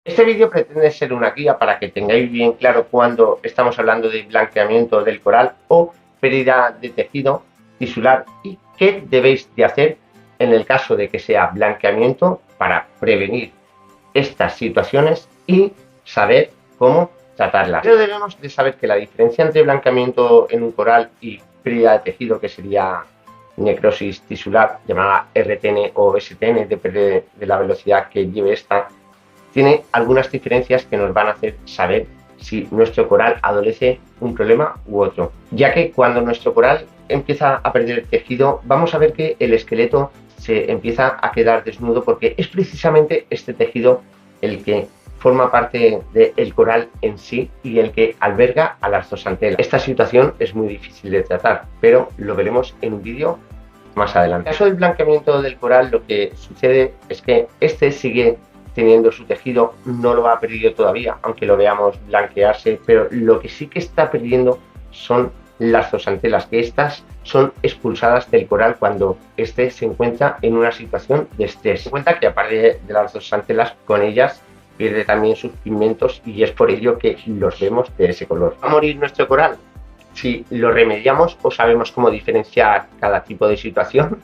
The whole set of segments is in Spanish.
Este vídeo pretende ser una guía para que tengáis bien claro cuando estamos hablando de blanqueamiento del coral o pérdida de tejido tisular y qué debéis de hacer en el caso de que sea blanqueamiento para prevenir estas situaciones y saber cómo tratarlas. Pero debemos de saber que la diferencia entre blanqueamiento en un coral y pérdida de tejido, que sería necrosis tisular, llamada RTN o STN, depende de la velocidad que lleve esta, tiene algunas diferencias que nos van a hacer saber si nuestro coral adolece un problema u otro, ya que cuando nuestro coral empieza a perder el tejido, vamos a ver que el esqueleto se empieza a quedar desnudo porque es precisamente este tejido el que forma parte del coral en sí y el que alberga a las zooxantelas. Esta situación es muy difícil de tratar, pero lo veremos en un vídeo más adelante. En el caso del blanqueamiento del coral, lo que sucede es que este sigue teniendo su tejido, no lo ha perdido todavía, aunque lo veamos blanquearse, pero lo que sí que está perdiendo son las zooxantelas, que estas son expulsadas del coral cuando este se encuentra en una situación de estrés. Se cuenta que aparte de las zooxantelas, con ellas pierde también sus pigmentos y es por ello que los vemos de ese color. ¿Va a morir nuestro coral? Si lo remediamos o sabemos cómo diferenciar cada tipo de situación,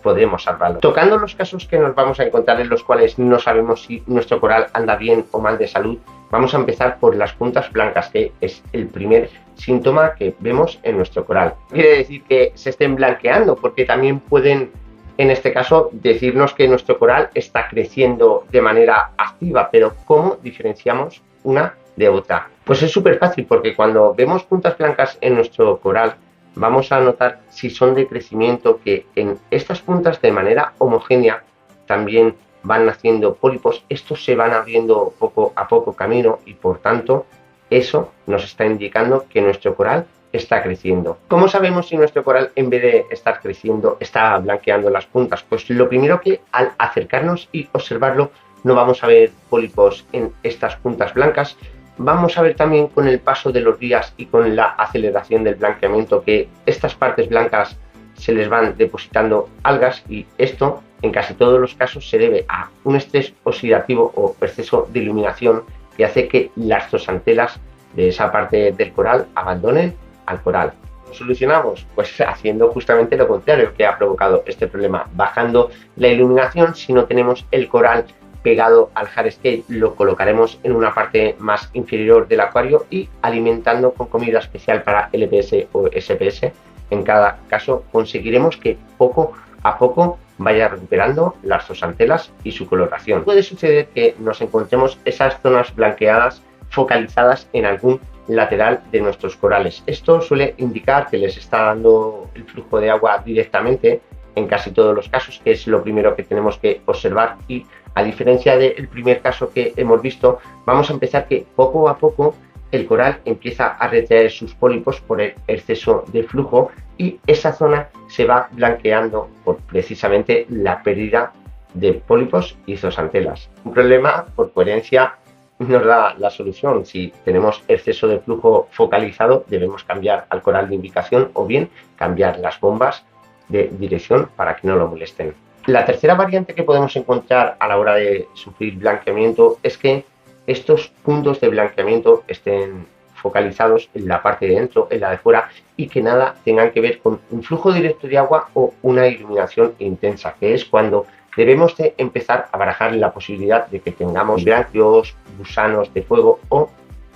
podremos salvarlo. Tocando los casos que nos vamos a encontrar en los cuales no sabemos si nuestro coral anda bien o mal de salud, vamos a empezar por las puntas blancas, que es el primer síntoma que vemos en nuestro coral. Quiere decir que se estén blanqueando, porque también pueden, en este caso, decirnos que nuestro coral está creciendo de manera activa, pero ¿cómo diferenciamos una de otra? Pues es súper fácil, porque cuando vemos puntas blancas en nuestro coral, vamos a notar si son de crecimiento, que en estas puntas de manera homogénea también van naciendo pólipos. Estos se van abriendo poco a poco camino y por tanto eso nos está indicando que nuestro coral está creciendo. ¿Cómo sabemos si nuestro coral, en vez de estar creciendo, está blanqueando las puntas? Pues lo primero, que al acercarnos y observarlo no vamos a ver pólipos en estas puntas blancas. Vamos a ver también con el paso de los días y con la aceleración del blanqueamiento que estas partes blancas se les van depositando algas, y esto en casi todos los casos se debe a un estrés oxidativo o exceso de iluminación que hace que las zooxantelas de esa parte del coral abandonen al coral. ¿Lo solucionamos? Pues haciendo justamente lo contrario que ha provocado este problema, bajando la iluminación. Si no tenemos el coral pegado al hardscape, lo colocaremos en una parte más inferior del acuario y alimentando con comida especial para LPS o SPS. En cada caso conseguiremos que poco a poco vaya recuperando las zooxantelas y su coloración. Puede suceder que nos encontremos esas zonas blanqueadas focalizadas en algún lateral de nuestros corales. Esto suele indicar que les está dando el flujo de agua directamente en casi todos los casos, que es lo primero que tenemos que observar, y a diferencia del primer caso que hemos visto, vamos a empezar que poco a poco el coral empieza a retraer sus pólipos por el exceso de flujo y esa zona se va blanqueando por precisamente la pérdida de pólipos y zooxantelas. Un problema, por coherencia, nos da la solución. Si tenemos exceso de flujo focalizado, debemos cambiar al coral de indicación o bien cambiar las bombas de dirección para que no lo molesten. La tercera variante que podemos encontrar a la hora de sufrir blanqueamiento es que estos puntos de blanqueamiento estén focalizados en la parte de dentro, en la de fuera, y que nada tengan que ver con un flujo directo de agua o una iluminación intensa, que es cuando debemos de empezar a barajar la posibilidad de que tengamos branquios, gusanos de fuego o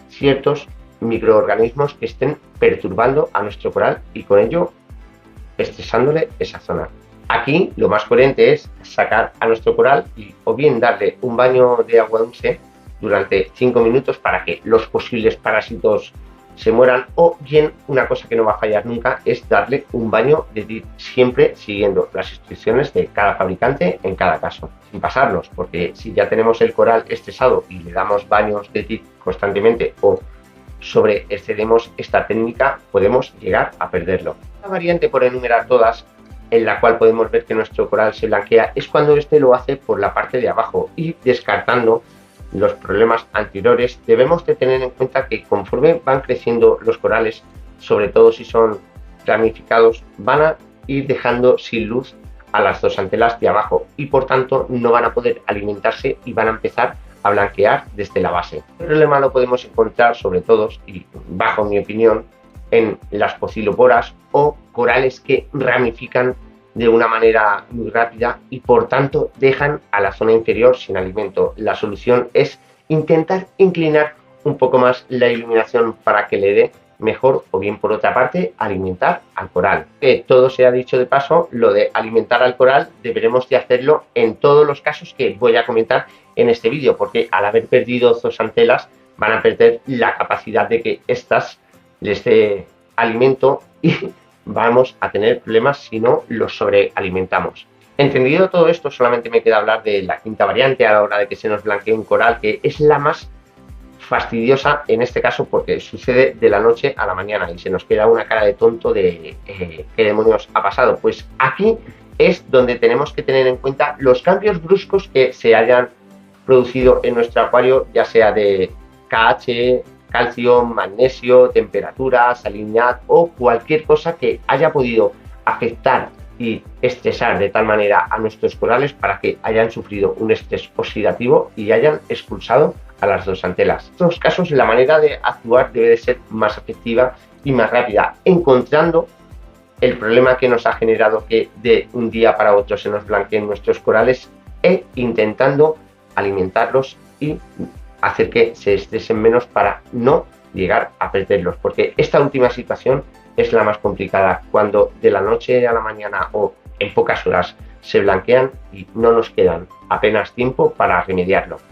ciertos microorganismos que estén perturbando a nuestro coral y con ello estresándole esa zona. Aquí lo más coherente es sacar a nuestro coral y o bien darle un baño de agua dulce durante 5 minutos para que los posibles parásitos se mueran, o bien una cosa que no va a fallar nunca es darle un baño de DIT, siempre siguiendo las instrucciones de cada fabricante en cada caso, sin pasarnos, porque si ya tenemos el coral estresado y le damos baños de DIT constantemente o sobreexcedemos esta técnica, podemos llegar a perderlo. La variante, por enumerar todas, en la cual podemos ver que nuestro coral se blanquea es cuando este lo hace por la parte de abajo, y descartando los problemas anteriores, debemos de tener en cuenta que conforme van creciendo los corales, sobre todo si son ramificados, van a ir dejando sin luz a las zooxantelas de abajo y por tanto no van a poder alimentarse y van a empezar a blanquear desde la base. El problema lo podemos encontrar sobre todo, y bajo mi opinión, en las pociloporas o corales que ramifican de una manera muy rápida y por tanto dejan a la zona inferior sin alimento. La solución es intentar inclinar un poco más la iluminación para que le dé mejor, o bien por otra parte alimentar al coral. Todo se ha dicho de paso, lo de alimentar al coral deberemos de hacerlo en todos los casos que voy a comentar en este vídeo, porque al haber perdido zooxantelas van a perder la capacidad de que éstas les dé alimento y vamos a tener problemas si no los sobrealimentamos. Entendido todo esto, solamente me queda hablar de la quinta variante a la hora de que se nos blanquee un coral, que es la más fastidiosa en este caso porque sucede de la noche a la mañana y se nos queda una cara de tonto de qué demonios ha pasado. Pues aquí es donde tenemos que tener en cuenta los cambios bruscos que se hayan producido en nuestro acuario, ya sea de KH, calcio, magnesio, temperatura, salinidad o cualquier cosa que haya podido afectar y estresar de tal manera a nuestros corales para que hayan sufrido un estrés oxidativo y hayan expulsado a las zooxantelas. En estos casos la manera de actuar debe de ser más efectiva y más rápida, encontrando el problema que nos ha generado que de un día para otro se nos blanqueen nuestros corales e intentando alimentarlos y hacer que se estresen menos para no llegar a perderlos, porque esta última situación es la más complicada, cuando de la noche a la mañana o en pocas horas se blanquean y no nos quedan apenas tiempo para remediarlo.